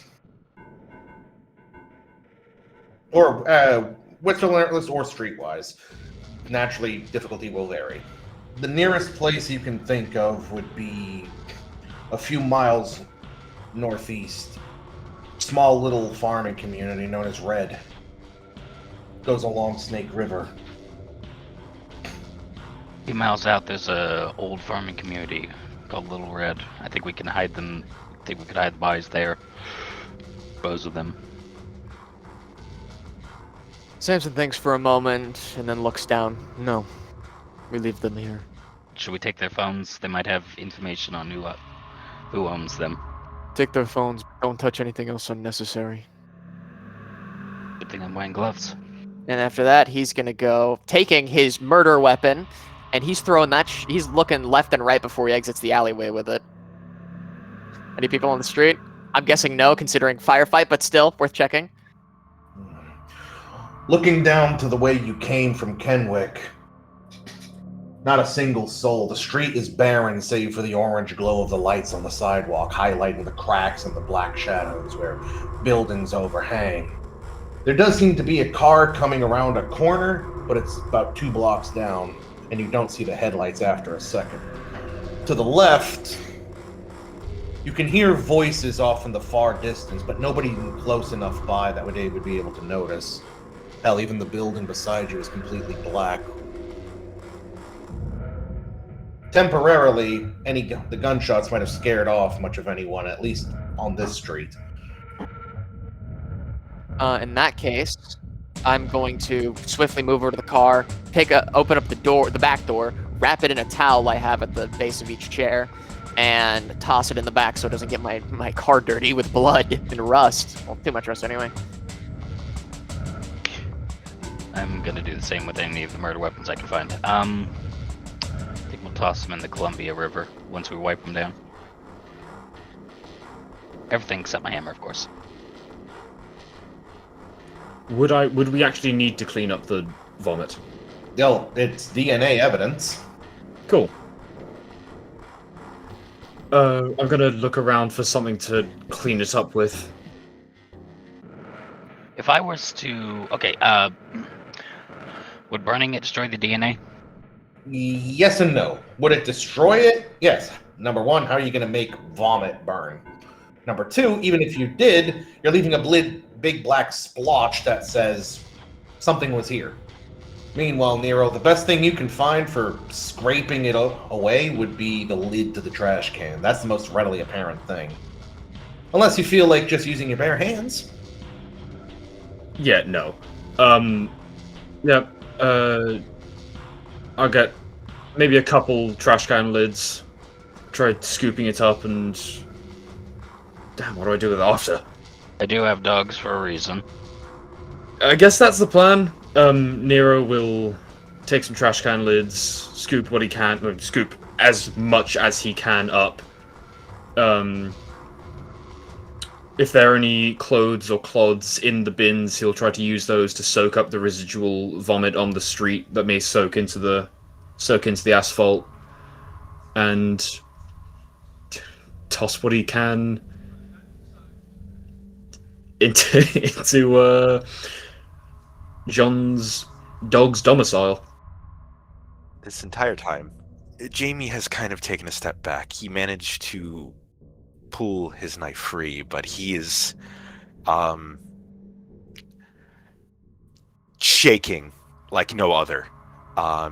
Or wits and alertness or streetwise. Naturally, difficulty will vary. The nearest place you can think of would be a few miles northeast. Small little farming community known as Red. Goes along Snake River. A few miles out, there's a old farming community called Little Red. I think we can hide them. I think we could hide the bodies there. Dispose of them. Samson thinks for a moment and then looks down. No, we leave them here. Should we take their phones? They might have information on who owns them. Take their phones. Don't touch anything else unnecessary. Good thing I'm wearing gloves. And after that, he's gonna go taking his murder weapon, and he's throwing that. He's looking left and right before he exits the alleyway with it. Any people on the street? I'm guessing no, considering firefight, but still worth checking. Looking down to the way you came from Kenwick, not a single soul. The street is barren save for the orange glow of the lights on the sidewalk, highlighting the cracks and the black shadows where buildings overhang. There does seem to be a car coming around a corner, but it's about 2 blocks down, and you don't see the headlights after a second. To the left, you can hear voices off in the far distance, but nobody even close enough by that would be able to notice. Hell, even the building beside you is completely black. Temporarily, the gunshots might have scared off much of anyone, at least on this street. In that case, I'm going to swiftly move over to the car, open up the back door, wrap it in a towel I have at the base of each chair, and toss it in the back so it doesn't get my car dirty with blood and rust. Well, too much rust anyway. I'm gonna do the same with any of the murder weapons I can find. I think we'll toss them in the Columbia River once we wipe them down. Everything except my hammer, of course. Would we actually need to clean up the vomit? It's DNA evidence. Cool. I'm gonna look around for something to clean it up with. If I was to... Okay, would burning it destroy the DNA? Yes and no. Would it destroy it? Yes. Number 1, how are you going to make vomit burn? Number 2, even if you did, you're leaving a big black splotch that says something was here. Meanwhile, Nero, the best thing you can find for scraping it away would be the lid to the trash can. That's the most readily apparent thing. Unless you feel like just using your bare hands. Yeah, no. Yep. I'll get maybe a couple trash can lids. Try scooping it up and... Damn, what do I do with it after? I do have dogs for a reason. I guess that's the plan. Nero will take some trash can lids, scoop what he can, scoop as much as he can up. If there are any clothes or clods in the bins, he'll try to use those to soak up the residual vomit on the street that may soak into the asphalt, and toss what he can into John's dog's domicile. This entire time, Jamie has kind of taken a step back. He managed to pull his knife free, but he is shaking like no other.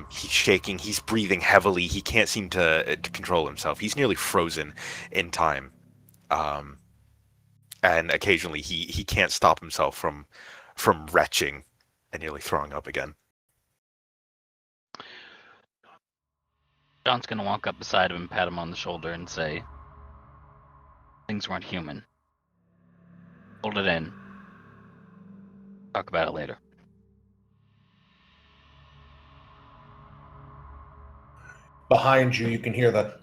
He's shaking, he's breathing heavily, he can't seem to control himself. He's nearly frozen in time. And occasionally he can't stop himself from retching and nearly throwing up again. John's gonna walk up beside him and pat him on the shoulder and say, "Things weren't human. Hold it in. Talk about it later." Behind you, you can hear the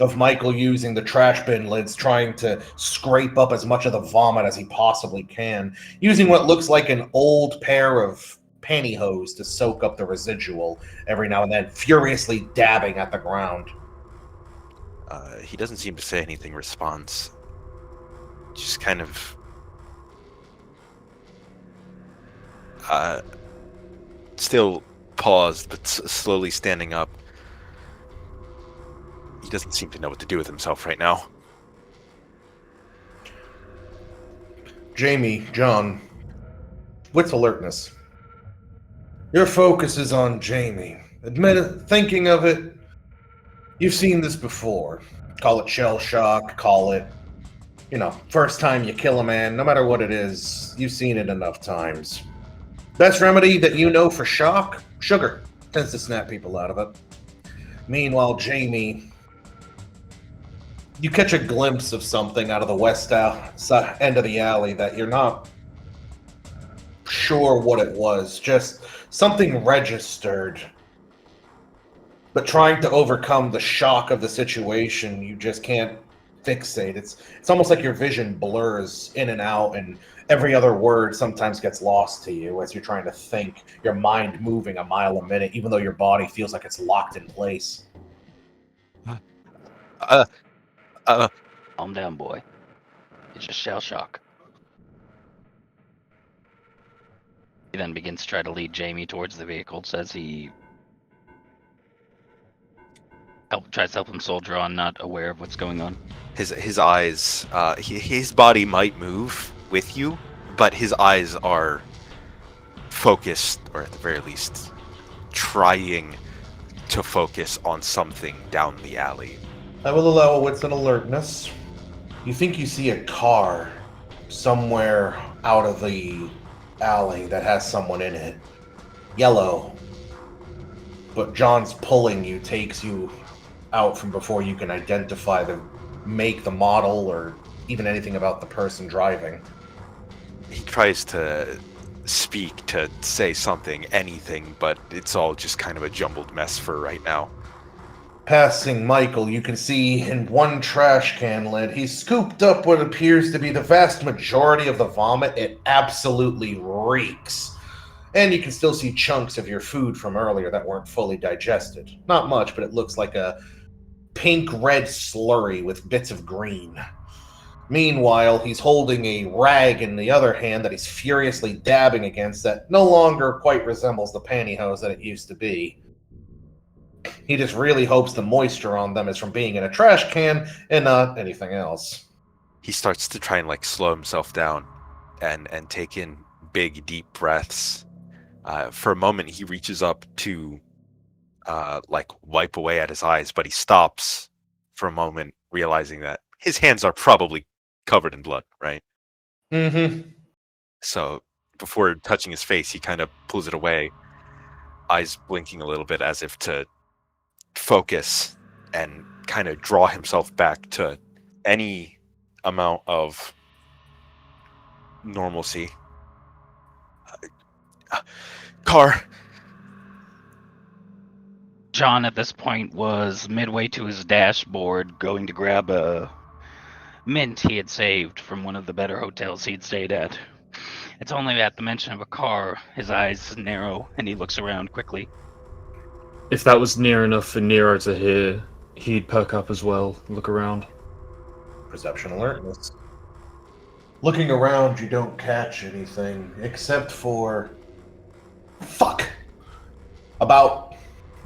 of Michael using the trash bin lids, trying to scrape up as much of the vomit as he possibly can, using what looks like an old pair of pantyhose to soak up the residual every now and then, furiously dabbing at the ground. He doesn't seem to say anything in response. Just kind of... still paused, but slowly standing up. He doesn't seem to know what to do with himself right now. Jamie, John, what's alertness? Your focus is on Jamie. Admit it, thinking of it, you've seen this before. Call it shell shock, call it, first time you kill a man, no matter what it is, you've seen it enough times. Best remedy that you know for shock? Sugar. Tends to snap people out of it. Meanwhile, Jamie, you catch a glimpse of something out of the west end of the alley that you're not sure what it was. Just something registered. But trying to overcome the shock of the situation, you just can't fixate. It's almost like your vision blurs in and out, and every other word sometimes gets lost to you as you're trying to think, your mind moving a mile a minute, even though your body feels like it's locked in place. Calm down, boy. It's just shell shock. He then begins to try to lead Jamie towards the vehicle, says he tries to help him soldier on, not aware of what's going on. His eyes, his body might move with you, but his eyes are focused, or at the very least, trying to focus on something down the alley. I will allow what's an alertness. You think you see a car somewhere out of the alley that has someone in it. Yellow. But John's pulling you, takes you out from before you can identify the make, the model, or even anything about the person driving. He tries to speak, to say something, anything, but it's all just kind of a jumbled mess for right now. Passing Michael, you can see in one trash can lid, he's scooped up what appears to be the vast majority of the vomit. It absolutely reeks. And you can still see chunks of your food from earlier that weren't fully digested. Not much, but it looks like a pink-red slurry with bits of green. Meanwhile, he's holding a rag in the other hand that he's furiously dabbing against that no longer quite resembles the pantyhose that it used to be. He just really hopes the moisture on them is from being in a trash can and not anything else. He starts to try and slow himself down and take in big, deep breaths. For a moment, he reaches up to wipe away at his eyes, but he stops for a moment, realizing that his hands are probably covered in blood, right? Mm-hmm. So before touching his face, he kind of pulls it away, eyes blinking a little bit as if to focus and kind of draw himself back to any amount of normalcy. Car. John at this point was midway to his dashboard, going to grab a mint he had saved from one of the better hotels he'd stayed at. It's only at the mention of a car, his eyes narrow, and he looks around quickly. If that was near enough for Nero to hear, he'd perk up as well, look around. Perception alertness. Looking around, you don't catch anything, except for... Fuck! About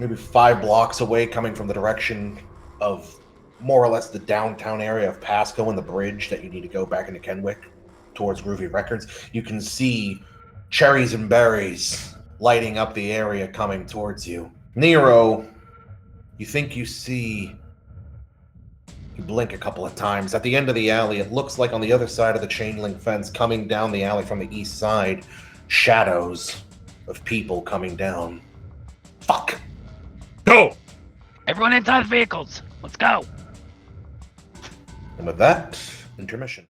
maybe 5 blocks away, coming from the direction of more or less the downtown area of Pasco and the bridge that you need to go back into Kenwick towards Groovy Records, you can see cherries and berries lighting up the area coming towards you. Nero, you think you see... You blink a couple of times. At the end of the alley, it looks like on the other side of the chain link fence, coming down the alley from the east side, shadows of people coming down. Fuck! Go! Everyone inside the vehicles! Let's go! And with that, intermission.